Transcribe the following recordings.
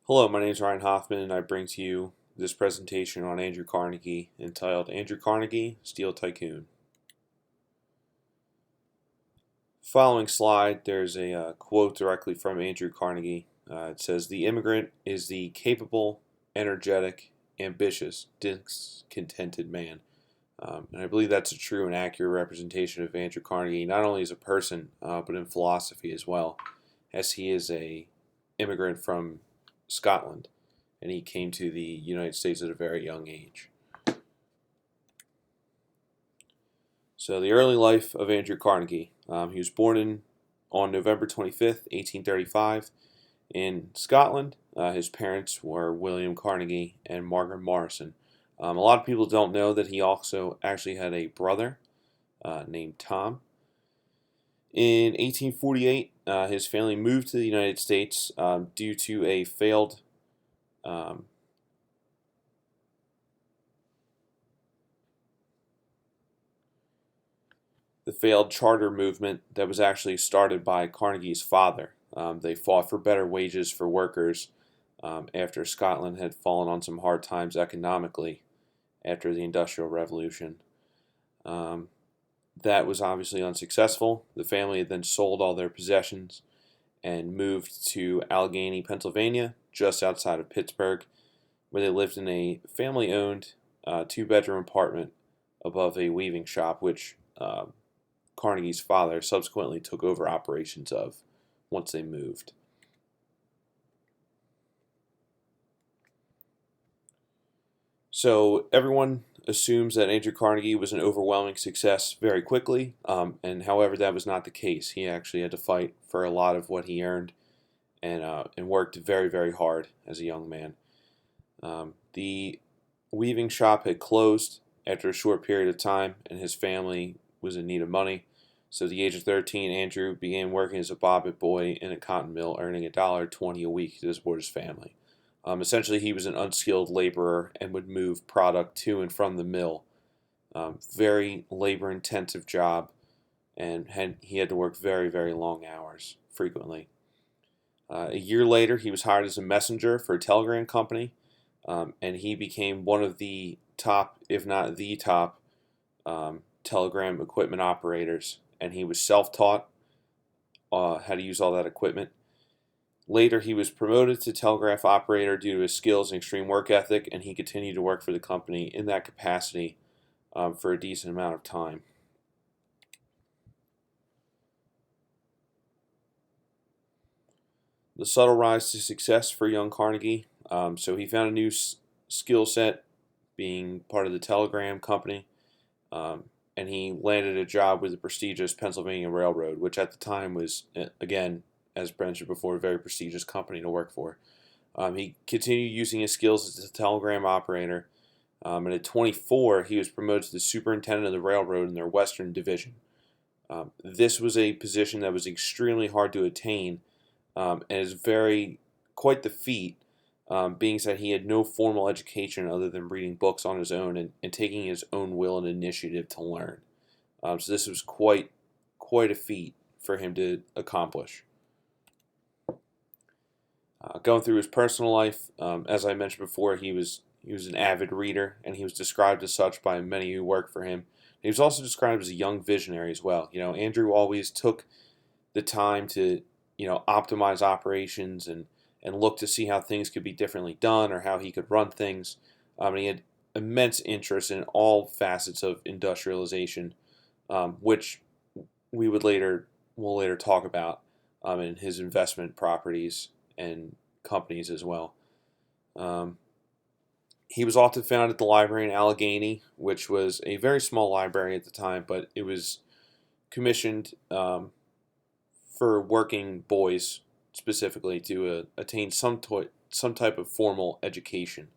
Hello, my name is Ryan Hoffman, and I bring to you this presentation on Andrew Carnegie entitled Andrew Carnegie, Steel Tycoon. Following slide, there's a quote directly from Andrew Carnegie. It says, "The immigrant is the capable, energetic, ambitious, discontented man." And I believe that's a true and accurate representation of Andrew Carnegie, not only as a person, but in philosophy as well, as he is a immigrant from Scotland, and he came to the United States at a very young age. So the early life of Andrew Carnegie. He was born on November 25th, 1835, in Scotland. His parents were William Carnegie and Margaret Morrison. A lot of people don't know that he also actually had a brother named Tom. In 1848, his family moved to the United States due to a failed um, the failed charter movement that was actually started by Carnegie's father. They fought for better wages for workers after Scotland had fallen on some hard times economically after the Industrial Revolution. Um, that was obviously unsuccessful. The family had then sold all their possessions and moved to Allegheny, Pennsylvania, just outside of Pittsburgh, where they lived in a family owned two-bedroom apartment above a weaving shop, which Carnegie's father subsequently took over operations of once they moved. So everyone assumes that Andrew Carnegie was an overwhelming success very quickly, and however, that was not the case. He actually had to fight for a lot of what he earned, and worked very, very hard as a young man. The weaving shop had closed after a short period of time, and his family was in need of money. So at the age of 13, Andrew began working as a bobbin boy in a cotton mill, earning $1.20 a week to support his family. Essentially, he was an unskilled laborer and would move product to and from the mill. Very labor-intensive job, and he had to work very, very long hours frequently. A year later, he was hired as a messenger for a telegram company, and he became one of the top, if not the top, telegram equipment operators. And he was self-taught how to use all that equipment. Later, he was promoted to telegraph operator due to his skills and extreme work ethic, and he continued to work for the company in that capacity for a decent amount of time. The subtle rise to success for young Carnegie. So he found a new skill set being part of the telegram company, and he landed a job with the prestigious Pennsylvania Railroad, which at the time was, again, as mentioned before, a very prestigious company to work for. He continued using his skills as a telegram operator, and at 24, he was promoted to the superintendent of the railroad in their Western Division. This was a position that was extremely hard to attain, and is quite the feat, being that he had no formal education other than reading books on his own and taking his own will and initiative to learn. So this was quite a feat for him to accomplish. Going through his personal life, as I mentioned before, he was an avid reader, and he was described as such by many who worked for him. He was also described as a young visionary as well. Andrew always took the time to optimize operations and look to see how things could be differently done or how he could run things. And he had immense interest in all facets of industrialization, which we will later talk about in his investment properties and companies as well. Um, he was often found at the library in Allegheny, which was a very small library at the time, but it was commissioned for working boys specifically to attain some type of formal education,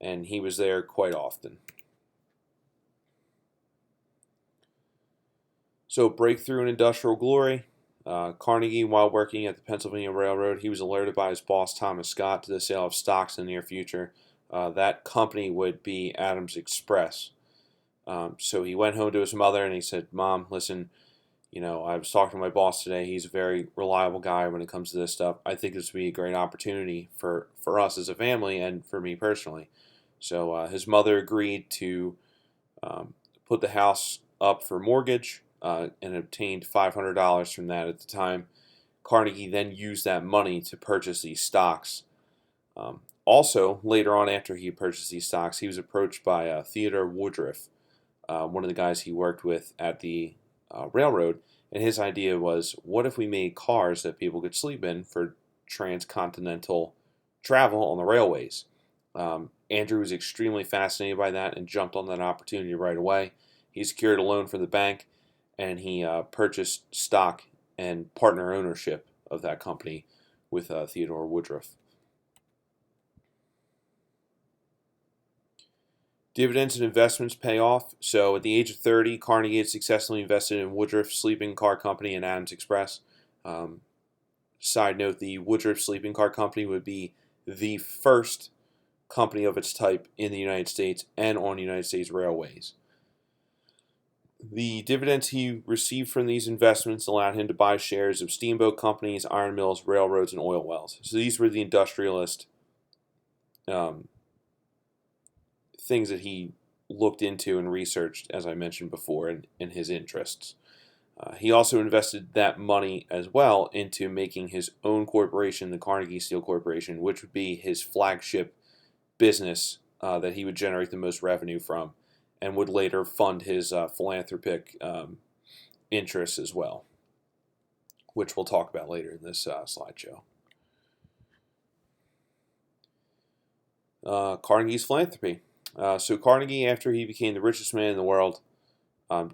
and he was there quite often. So, breakthrough in industrial glory. Carnegie, while working at the Pennsylvania Railroad, he was alerted by his boss Thomas Scott to the sale of stocks in the near future. That company would be Adams Express. So he went home to his mother and he said, "Mom, listen, I was talking to my boss today. He's a very reliable guy when it comes to this stuff. I think this would be a great opportunity for us as a family and for me personally. So his mother agreed to um, put the house up for mortgage and obtained $500 from that at the time. Carnegie then used that money to purchase these stocks. Also, later on, after he purchased these stocks, he was approached by Theodore Woodruff, one of the guys he worked with at the railroad, and his idea was, what if we made cars that people could sleep in for transcontinental travel on the railways? Andrew was extremely fascinated by that and jumped on that opportunity right away. He secured a loan from the bank, and he purchased stock and partner ownership of that company with Theodore Woodruff. Dividends and investments pay off. So at the age of 30, Carnegie had successfully invested in Woodruff Sleeping Car Company and Adams Express. Um, Side note, the Woodruff Sleeping Car Company would be the first company of its type in the United States and on United States railways. The dividends he received from these investments allowed him to buy shares of steamboat companies, iron mills, railroads, and oil wells. So these were the industrialist um, things that he looked into and researched, as I mentioned before, in his interests. He also invested that money as well into making his own corporation, the Carnegie Steel Corporation, which would be his flagship business that he would generate the most revenue from, and would later fund his philanthropic interests as well, which we'll talk about later in this slideshow. Carnegie's philanthropy. So Carnegie, after he became the richest man in the world,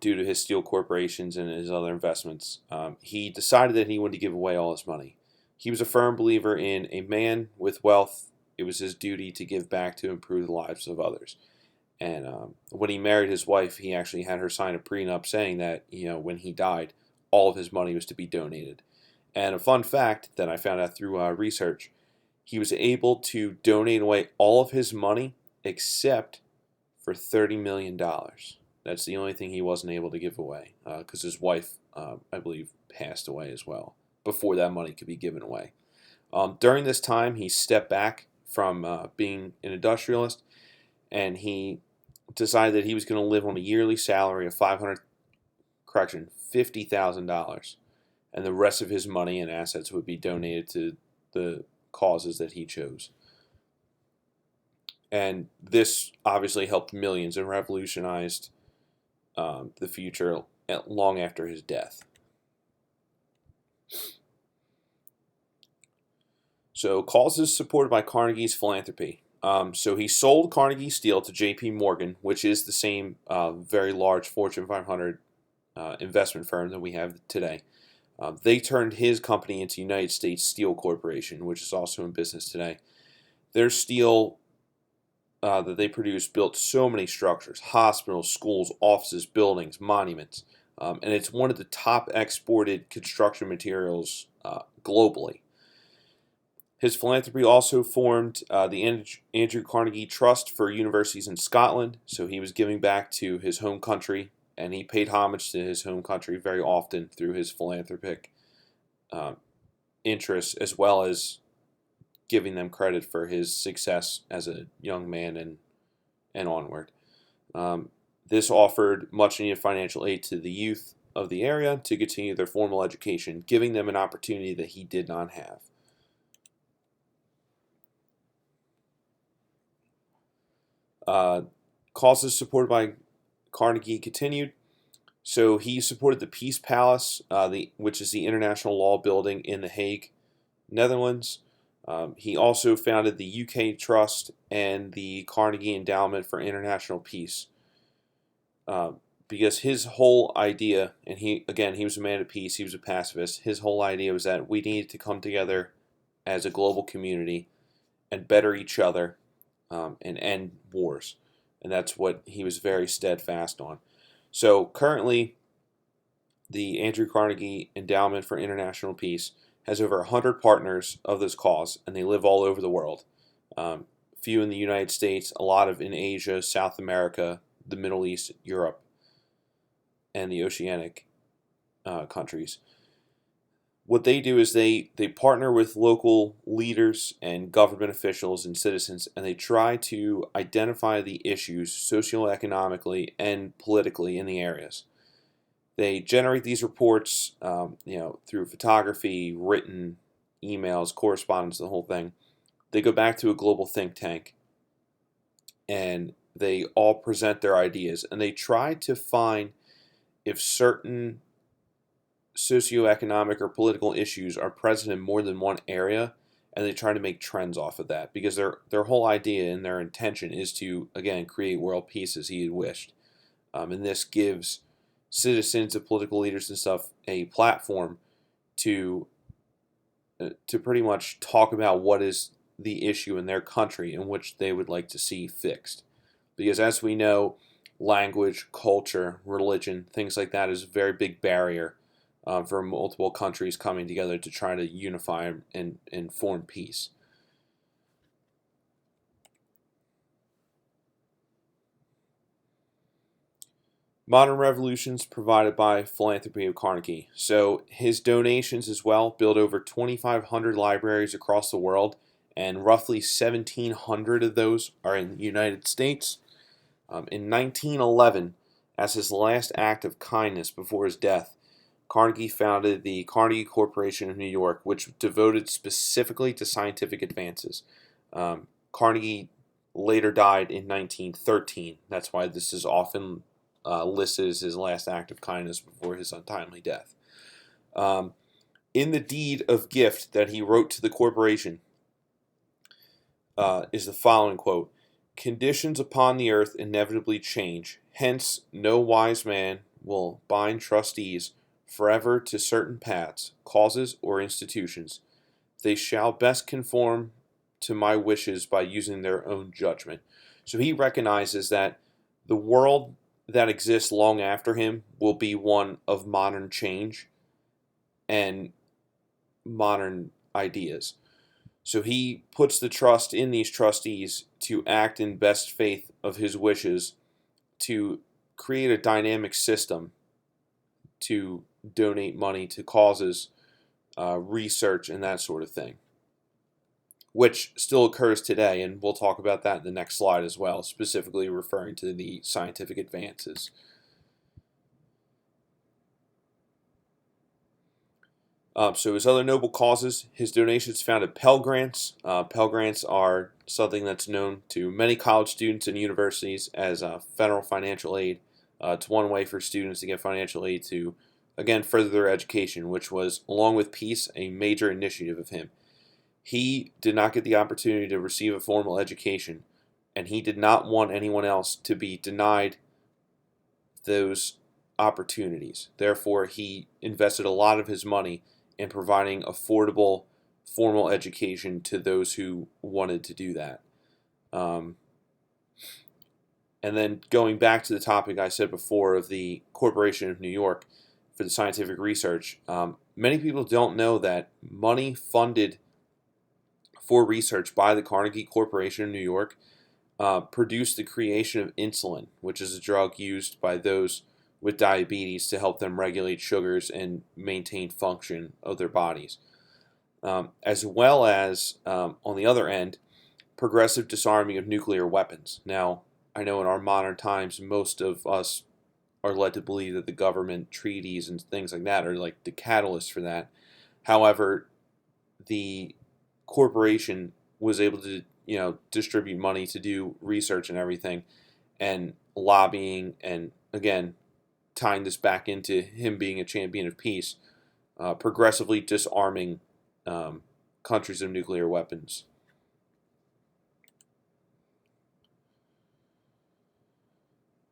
due to his steel corporations and his other investments, he decided that he wanted to give away all his money. He was a firm believer in a man with wealth. It was his duty to give back to improve the lives of others. And when he married his wife, he actually had her sign a prenup saying that, when he died, all of his money was to be donated. And a fun fact that I found out through research, he was able to donate away all of his money except for $30 million. That's the only thing he wasn't able to give away because his wife, I believe, passed away as well before that money could be given away. During this time, he stepped back from being an industrialist, and he decided that he was going to live on a yearly salary of $50,000, and the rest of his money and assets would be donated to the causes that he chose. And this obviously helped millions and revolutionized the future long after his death. So causes supported by Carnegie's philanthropy. So he sold Carnegie Steel to J.P. Morgan, which is the same very large Fortune 500 investment firm that we have today. They turned his company into United States Steel Corporation, which is also in business today. Their steel that they produced built so many structures: hospitals, schools, offices, buildings, monuments. And it's one of the top exported construction materials globally. His philanthropy also formed the Andrew Carnegie Trust for universities in Scotland, so he was giving back to his home country, and he paid homage to his home country very often through his philanthropic interests, as well as giving them credit for his success as a young man and onward. This offered much needed financial aid to the youth of the area to continue their formal education, giving them an opportunity that he did not have. Causes supported by Carnegie continued. So he supported the Peace Palace, which is the international law building in The Hague, Netherlands. He also founded the UK Trust and the Carnegie Endowment for International Peace. Because his whole idea, and he was a man of peace, he was a pacifist, his whole idea was that we needed to come together as a global community and better each other and end wars. And that's what he was very steadfast on. So currently, the Andrew Carnegie Endowment for International Peace has over 100 partners of this cause, and they live all over the world. Few in the United States, a lot of in Asia, South America, the Middle East, Europe, and the Oceanic countries. What they do is they partner with local leaders and government officials and citizens, and they try to identify the issues socioeconomically and politically in the areas. They generate these reports, through photography, written, emails, correspondence, the whole thing. They go back to a global think tank, and they all present their ideas, and they try to find if certain socioeconomic or political issues are present in more than one area, and they try to make trends off of that, because their whole idea and their intention is to, again, create world peace as he had wished. And this gives citizens and political leaders and stuff a platform to pretty much talk about what is the issue in their country in which they would like to see fixed. Because as we know, language, culture, religion, things like that is a very big barrier for multiple countries coming together to try to unify and form peace. Modern revolutions provided by philanthropy of Carnegie. So his donations as well built over 2,500 libraries across the world, and roughly 1,700 of those are in the United States. In 1911, as his last act of kindness before his death, Carnegie founded the Carnegie Corporation of New York, which devoted specifically to scientific advances. Carnegie later died in 1913. That's why this is often listed as his last act of kindness before his untimely death. In the deed of gift that he wrote to the corporation is the following quote: "Conditions upon the earth inevitably change. Hence, no wise man will bind trustees forever to certain paths, causes, or institutions. They shall best conform to my wishes by using their own judgment." So he recognizes that the world that exists long after him will be one of modern change and modern ideas. So he puts the trust in these trustees to act in best faith of his wishes to create a dynamic system to donate money to causes, research, and that sort of thing, which still occurs today, and we'll talk about that in the next slide as well, specifically referring to the scientific advances. So his other noble causes, his donations founded Pell Grants. Pell Grants are something that's known to many college students and universities as federal financial aid. It's one way for students to get financial aid to, again, further their education, which was, along with peace, a major initiative of him. He did not get the opportunity to receive a formal education, and he did not want anyone else to be denied those opportunities. Therefore, he invested a lot of his money in providing affordable formal education to those who wanted to do that. And then going back to the topic I said before of the Corporation of New York for the scientific research, many people don't know that money funded for research by the Carnegie Corporation of New York produced the creation of insulin, which is a drug used by those with diabetes to help them regulate sugars and maintain function of their bodies. As well as, on the other end, progressive disarming of nuclear weapons. Now, I know in our modern times, most of us are led to believe that the government treaties and things like that are like the catalyst for that. However, the corporation was able to, distribute money to do research and everything, and lobbying, and again, tying this back into him being a champion of peace, progressively disarming countries of nuclear weapons.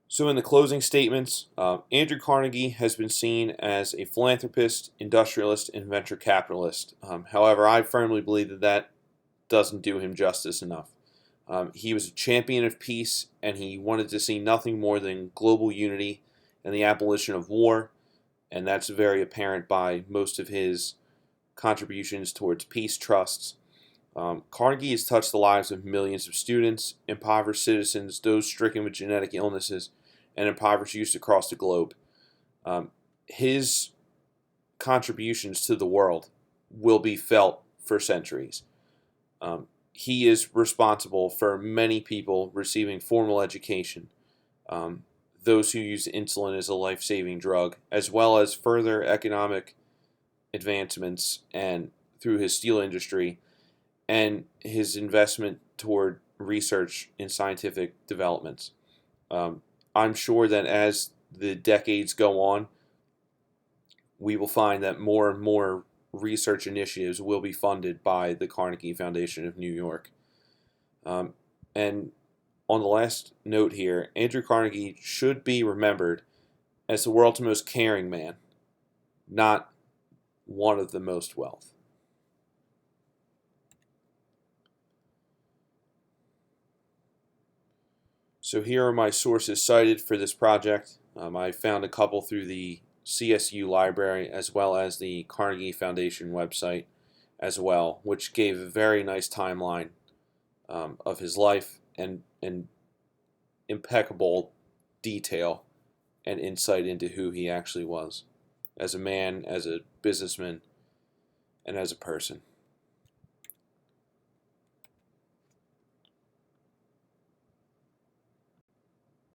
So in the closing statements, Andrew Carnegie has been seen as a philanthropist, industrialist, and venture capitalist. However, I firmly believe that doesn't do him justice enough. He was a champion of peace, and he wanted to see nothing more than global unity and the abolition of war, and that's very apparent by most of his contributions towards peace trusts. Carnegie has touched the lives of millions of students, impoverished citizens, those stricken with genetic illnesses, and impoverished youth across the globe. His contributions to the world will be felt for centuries. He is responsible for many people receiving formal education, those who use insulin as a life-saving drug, as well as further economic advancements and through his steel industry and his investment toward research in scientific developments. I'm sure that as the decades go on, we will find that more and more research initiatives will be funded by the Carnegie Foundation of New York. And on the last note here, Andrew Carnegie should be remembered as the world's most caring man, not one of the most wealth. So here are my sources cited for this project. I found a couple through the CSU library as well as the Carnegie Foundation website as well, which gave a very nice timeline of his life and impeccable detail and insight into who he actually was as a man, as a businessman, and as a person.